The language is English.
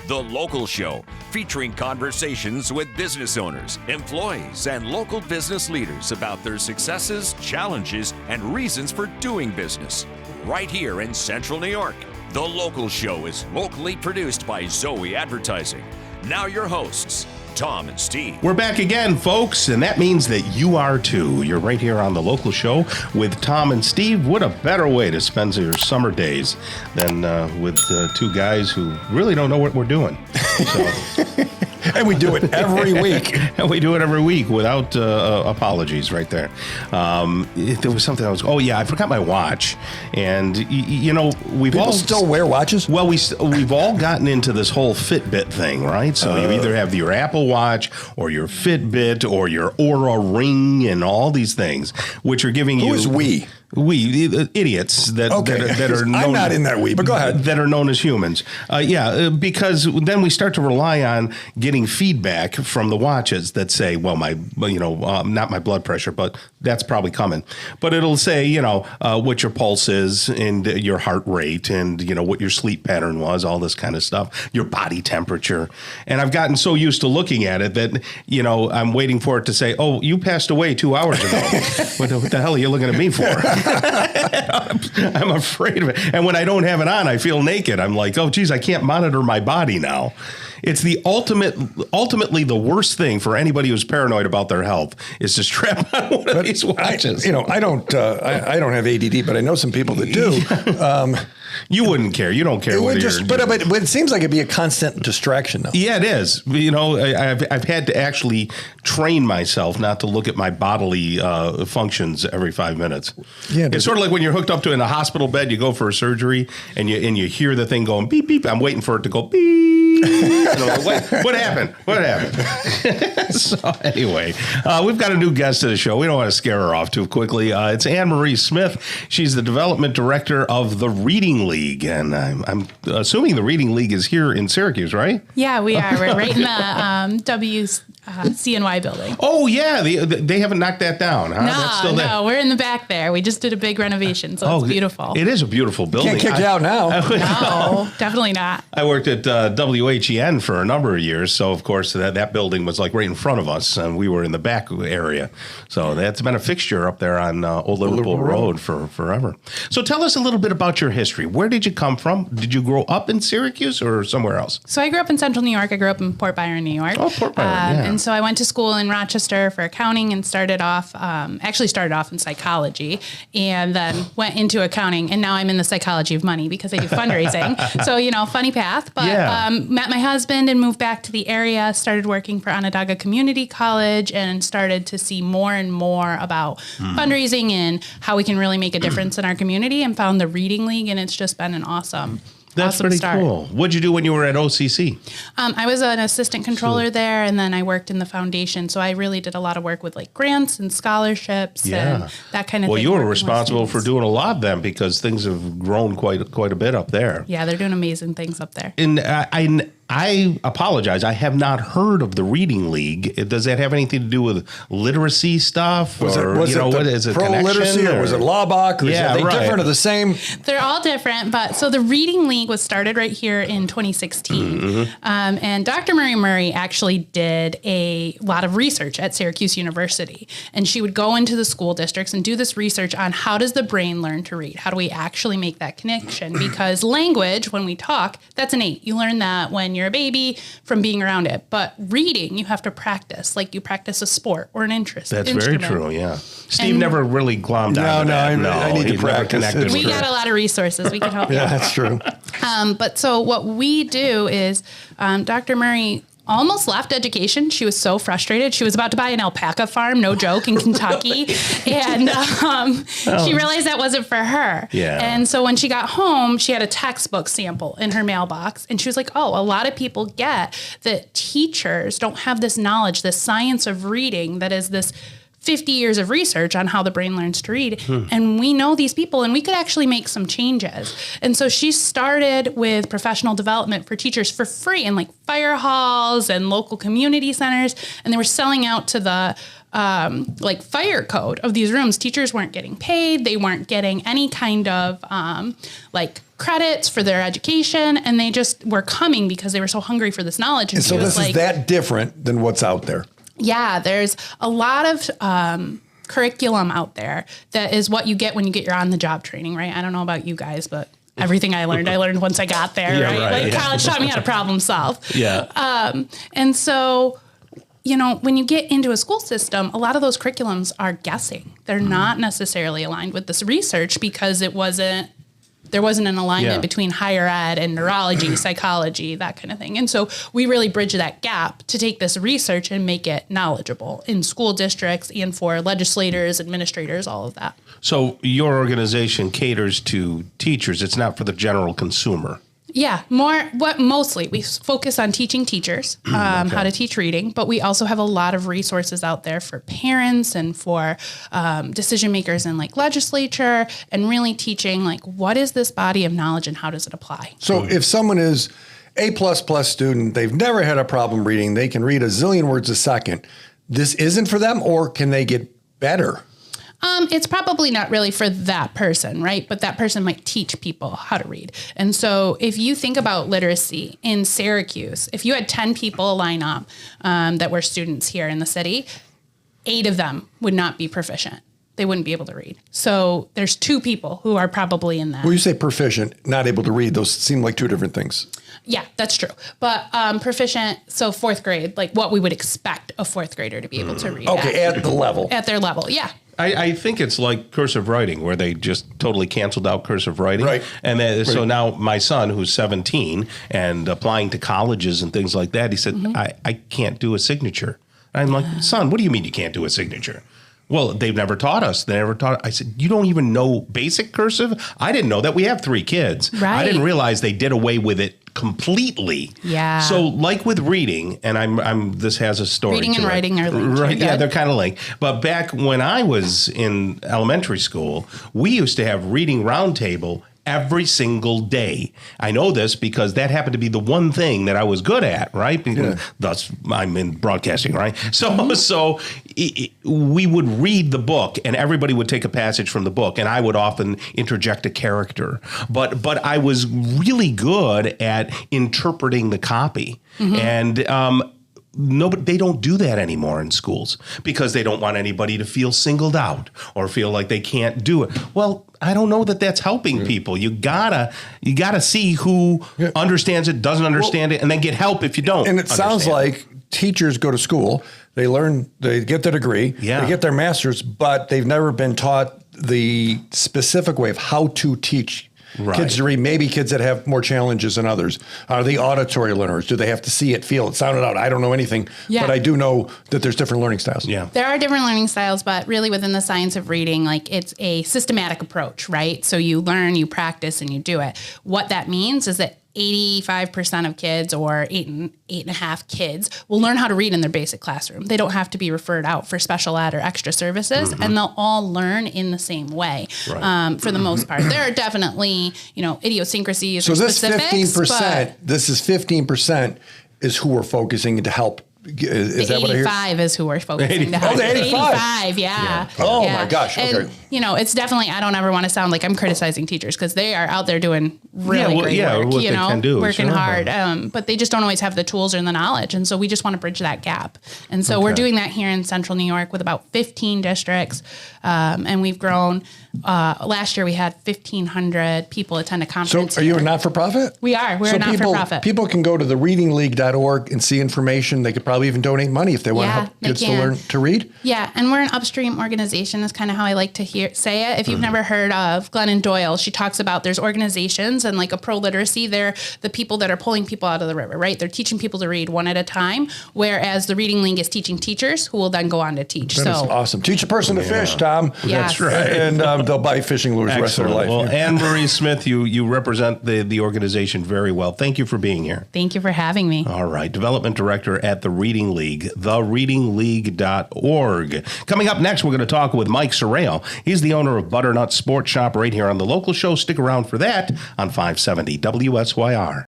The Local Show, featuring conversations with business owners, employees, and local business leaders about their successes, challenges, and reasons for doing business. Right here in Central New York. The Local Show is locally produced by Zoey Advertising. Now your hosts, Tom and Steve. We're back again, folks, and that means that you are too. You're right here on The Local Show with Tom and Steve. What a better way to spend your summer days than with two guys who really don't know what we're doing. So. And we do it every week. And we do it every week without apologies right there. There was something I forgot my watch. And, you know, People still wear watches? Well, we've all gotten into this whole Fitbit thing, right? So you either have your Apple Watch or your Fitbit or your Oura Ring and all these things, which are giving you... Who is we? We, the idiots that are known, I'm not in that we, but go ahead. That are known as humans. Because then we start to rely on getting feedback from the watches that say, well, not my blood pressure, but that's probably coming. But it'll say, what your pulse is and your heart rate and, what your sleep pattern was, all this kind of stuff, your body temperature. And I've gotten so used to looking at it that, I'm waiting for it to say, oh, you passed away 2 hours ago. What the hell are you looking at me for? I'm afraid of it. And when I don't have it on, I feel naked. I'm like, oh, geez, I can't monitor my body now. It's the ultimately the worst thing for anybody who's paranoid about their health is to strap on one of these watches. I don't have ADD, but I know some people that do. You wouldn't care. You don't care. But it seems like it'd be a constant distraction, though. Yeah, it is. I've had to actually train myself not to look at my bodily functions every 5 minutes. Yeah, it's sort of like when you're hooked up to in a hospital bed, you go for a surgery and you hear the thing going beep beep. I'm waiting for it to go beep. What happened? What happened? So anyway, we've got a new guest to the show. We don't want to scare her off too quickly. It's Anne-Marie Smith. She's the development director of the Reading League, and I'm assuming the Reading League is here in Syracuse, right? Yeah, we are. We're right in the CNY building. Oh yeah, they haven't knocked that down, huh? That's still there. No, we're in the back there. We just did a big renovation, so it's beautiful. It is a beautiful building. Can't kick you out now. No, definitely not. I worked at WHEN for a number of years, so of course that building was like right in front of us, and we were in the back area. So that's been a fixture up there on Old Liverpool Road for forever. So tell us a little bit about your history. Where did you come from? Did you grow up in Syracuse or somewhere else? So I grew up in Central New York. I grew up in Port Byron, New York. Oh, Port Byron, yeah. And so I went to school in Rochester for accounting and started off in psychology and then went into accounting. And now I'm in the psychology of money because I do fundraising. So, funny path. But met my husband and moved back to the area, started working for Onondaga Community College and started to see more and more about fundraising and how we can really make a difference in our community and found the Reading League. And it's just been an awesome pretty start. Cool. What'd you do when you were at OCC? I was an assistant controller there, and then I worked in the foundation. So I really did a lot of work with like grants and scholarships and that kind of thing. Well, you were responsible for doing a lot then because things have grown quite a bit up there. Yeah, they're doing amazing things up there. And I apologize. I have not heard of the Reading League. Does that have anything to do with literacy stuff? Was it pro-literacy or was it law box? Are they different or the same? They're all different. But so the Reading League was started right here in 2016. Mm-hmm. And Dr. Murray actually did a lot of research at Syracuse University. And she would go into the school districts and do this research on how does the brain learn to read? How do we actually make that connection? Because language, when we talk, that's innate. You learn that when you're a baby from being around it. But reading, you have to practice, like you practice a sport or an interest. That's very true, yeah. Steve never really glommed on that. I need to practice. We got a lot of resources. We can help you. Yeah, that's true. But so what we do is Dr. Murray almost left education. She was so frustrated. She was about to buy an alpaca farm, no joke, in Kentucky. And she realized that wasn't for her. Yeah. And so when she got home, she had a textbook sample in her mailbox. And she was like, oh, a lot of people get that teachers don't have this knowledge, this science of reading that is this 50 years of research on how the brain learns to read. And we know these people, and we could actually make some changes. And so she started with professional development for teachers for free in like fire halls and local community centers. And they were selling out to the like fire code of these rooms. Teachers weren't getting paid. They weren't getting any kind of like credits for their education. And they just were coming because they were so hungry for this knowledge. And so this is that different than what's out there. Yeah, there's a lot of curriculum out there that is what you get when you get your on-the-job training, right? I don't know about you guys, but everything I learned once I got there, right? College taught me how to problem solve. And so, you know, when you get into a school system, a lot of those curriculums are guessing. They're not necessarily aligned with this research because there wasn't an alignment between higher ed and neurology, psychology, that kind of thing. And so we really bridge that gap to take this research and make it knowledgeable in school districts and for legislators, administrators, all of that. So your organization caters to teachers. It's not for the general consumer. Yeah, mostly we focus on teaching teachers how to teach reading, but we also have a lot of resources out there for parents and for decision makers in like legislature, and really teaching like what is this body of knowledge and how does it apply. So if someone is A++ student, they've never had a problem reading, they can read a zillion words a second, this isn't for them, or can they get better? It's probably not really for that person, right? But that person might teach people how to read. And so if you think about literacy in Syracuse, if you had 10 people line up that were students here in the city, 8 of them would not be proficient. They wouldn't be able to read. So there's 2 people who are probably in that. When you say proficient, not able to read, those seem like 2 different things. Yeah, that's true. But proficient, so 4th grade, like what we would expect a 4th grader to be able to read. Okay, at the level. At their level, yeah. I think it's like cursive writing, where they just totally canceled out cursive writing. Right. And then, so now my son, who's 17 and applying to colleges and things like that, he said, I can't do a signature. I'm like, son, what do you mean you can't do a signature? Well, they've never taught us. They never taught. I said, you don't even know basic cursive? I didn't know that. We have 3 kids. Right. I didn't realize they did away with it completely. Yeah. So like with reading, and I'm this has a story. Reading and writing are linked. Right. Yeah, they're kind of linked. But back when I was in elementary school, we used to have reading roundtable every single day. I know this because that happened to be the one thing that I was good at, right? Because thus I'm in broadcasting, right? So we would read the book and everybody would take a passage from the book and I would often interject a character. But I was really good at interpreting the copy. And but they don't do that anymore in schools because they don't want anybody to feel singled out or feel like they can't do it. Well, I don't know that that's helping people. You gotta see who understands it, doesn't understand it, and then get help if you don't. And it sounds like teachers go to school, they learn, they get their degree, they get their master's, but they've never been taught the specific way of how to teach kids to read. Maybe kids that have more challenges than others. Are they auditory learners? Do they have to see it, feel it, sound it out? I don't know anything, but I do know that there's different learning styles. Yeah, there are different learning styles, but really within the science of reading, like it's a systematic approach, right? So you learn, you practice, and you do it. What that means is that 85% of kids, or 8.5 kids, will learn how to read in their basic classroom. They don't have to be referred out for special ed or extra services, and they'll all learn in the same way for the most part. There are definitely, idiosyncrasies. So or this specifics, 15%, this is 15% is who we're focusing to help. Is that what I hear? 85 is who we're focusing to help. Oh, the 85. Yeah. Oh my gosh. Okay. And, it's definitely, I don't ever want to sound like I'm criticizing teachers because they are out there doing really great work, what they can do, working hard. But they just don't always have the tools or the knowledge. And so we just want to bridge that gap. And so we're doing that here in Central New York with about 15 districts. And we've grown. Last year we had 1,500 people attend a conference. So are you a not-for-profit? We are. We're a not-for-profit. People can go to thereadingleague.org and see information. They could probably even donate money if they want to help kids to learn to read. Yeah, and we're an upstream organization is kind of how I like to say it. If you've never heard of Glennon Doyle, she talks about there's organizations and like a pro-literacy, they're the people that are pulling people out of the river, right? They're teaching people to read one at a time, whereas the Reading League is teaching teachers who will then go on to teach. That is awesome. Teach a person to fish, Tom. Yes. That's right. And they'll buy fishing lures the rest of their life. Well, Anne-Marie Smith, you represent the organization very well. Thank you for being here. Thank you for having me. All right. Development Director at the Reading League, thereadingleague.org. Coming up next, we're going to talk with Mike Sorrell. He's the owner of Butternut Sports Shop right here on the local show. Stick around for that on 570 WSYR.